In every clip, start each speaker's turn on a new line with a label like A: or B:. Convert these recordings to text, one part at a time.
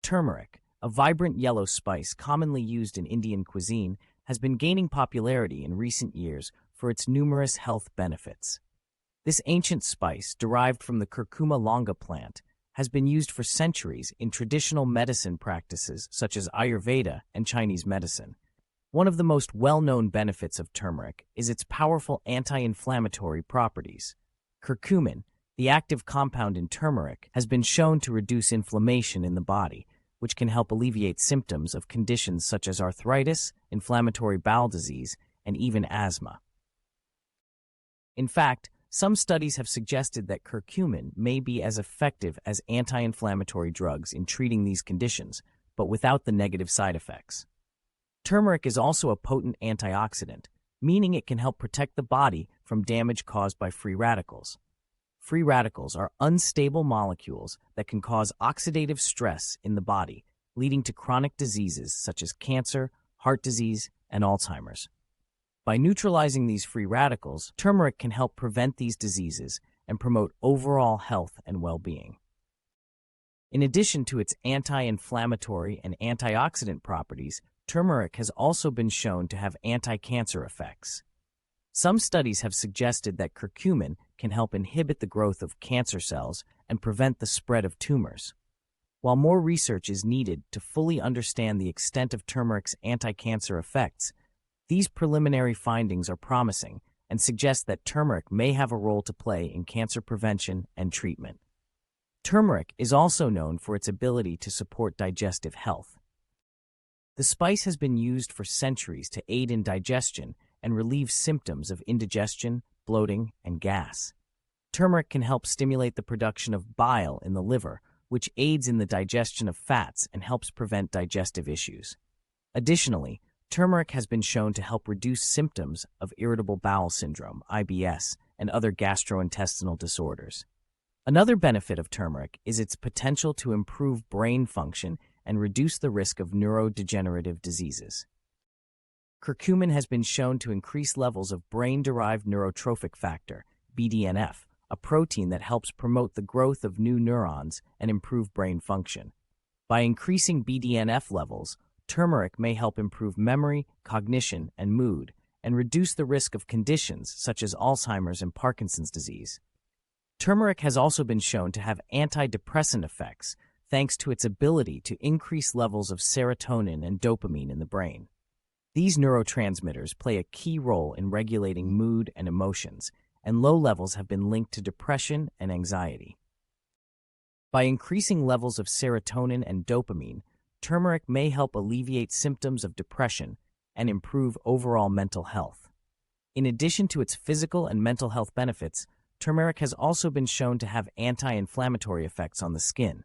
A: Turmeric, a vibrant yellow spice commonly used in Indian cuisine, has been gaining popularity in recent years for its numerous health benefits. This ancient spice, derived from the Curcuma longa plant, has been used for centuries in traditional medicine practices such as Ayurveda and Chinese medicine. One of the most well-known benefits of turmeric is its powerful anti-inflammatory properties. Curcumin, the active compound in turmeric, has been shown to reduce inflammation in the body, which can help alleviate symptoms of conditions such as arthritis, inflammatory bowel disease, and even asthma. In fact, some studies have suggested that curcumin may be as effective as anti-inflammatory drugs in treating these conditions, but without the negative side effects. Turmeric is also a potent antioxidant, meaning it can help protect the body from damage caused by free radicals. Free radicals are unstable molecules that can cause oxidative stress in the body, leading to chronic diseases such as cancer, heart disease, and Alzheimer's. By neutralizing these free radicals, turmeric can help prevent these diseases and promote overall health and well-being. In addition to its anti-inflammatory and antioxidant properties, turmeric has also been shown to have anti-cancer effects. Some studies have suggested that curcumin can help inhibit the growth of cancer cells and prevent the spread of tumors. While more research is needed to fully understand the extent of turmeric's anti-cancer effects, these preliminary findings are promising and suggest that turmeric may have a role to play in cancer prevention and treatment. Turmeric is also known for its ability to support digestive health. The spice has been used for centuries to aid in digestion and relieve symptoms of indigestion, bloating, and gas. Turmeric can help stimulate the production of bile in the liver, which aids in the digestion of fats and helps prevent digestive issues. Additionally, turmeric has been shown to help reduce symptoms of irritable bowel syndrome, IBS, and other gastrointestinal disorders. Another benefit of turmeric is its potential to improve brain function and reduce the risk of neurodegenerative diseases. Curcumin has been shown to increase levels of brain-derived neurotrophic factor, BDNF, a protein that helps promote the growth of new neurons and improve brain function. By increasing BDNF levels, turmeric may help improve memory, cognition, and mood, and reduce the risk of conditions such as Alzheimer's and Parkinson's disease. Turmeric has also been shown to have antidepressant effects, thanks to its ability to increase levels of serotonin and dopamine in the brain. These neurotransmitters play a key role in regulating mood and emotions, and low levels have been linked to depression and anxiety. By increasing levels of serotonin and dopamine, turmeric may help alleviate symptoms of depression and improve overall mental health. In addition to its physical and mental health benefits, turmeric has also been shown to have anti-inflammatory effects on the skin.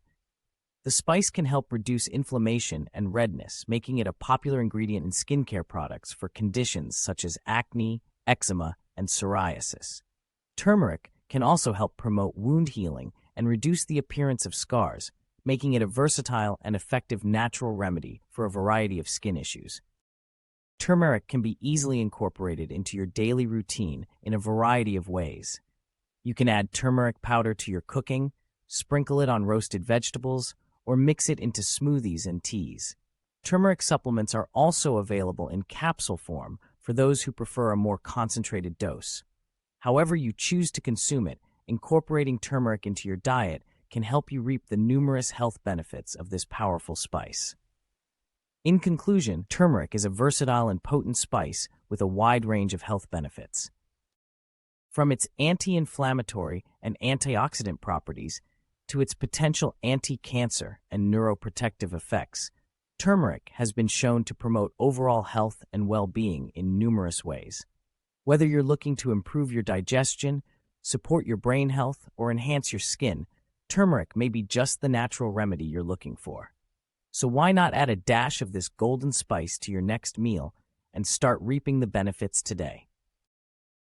A: The spice can help reduce inflammation and redness, making it a popular ingredient in skincare products for conditions such as acne, eczema, and psoriasis. Turmeric can also help promote wound healing and reduce the appearance of scars, making it a versatile and effective natural remedy for a variety of skin issues. Turmeric can be easily incorporated into your daily routine in a variety of ways. You can add turmeric powder to your cooking, sprinkle it on roasted vegetables, or mix it into smoothies and teas. Turmeric supplements are also available in capsule form for those who prefer a more concentrated dose. However you choose to consume it, incorporating turmeric into your diet can help you reap the numerous health benefits of this powerful spice. In conclusion, turmeric is a versatile and potent spice with a wide range of health benefits. From its anti-inflammatory and antioxidant properties to its potential anti-cancer and neuroprotective effects, turmeric has been shown to promote overall health and well-being in numerous ways. Whether you're looking to improve your digestion, support your brain health, or enhance your skin, turmeric may be just the natural remedy you're looking for. So why not add a dash of this golden spice to your next meal and start reaping the benefits today?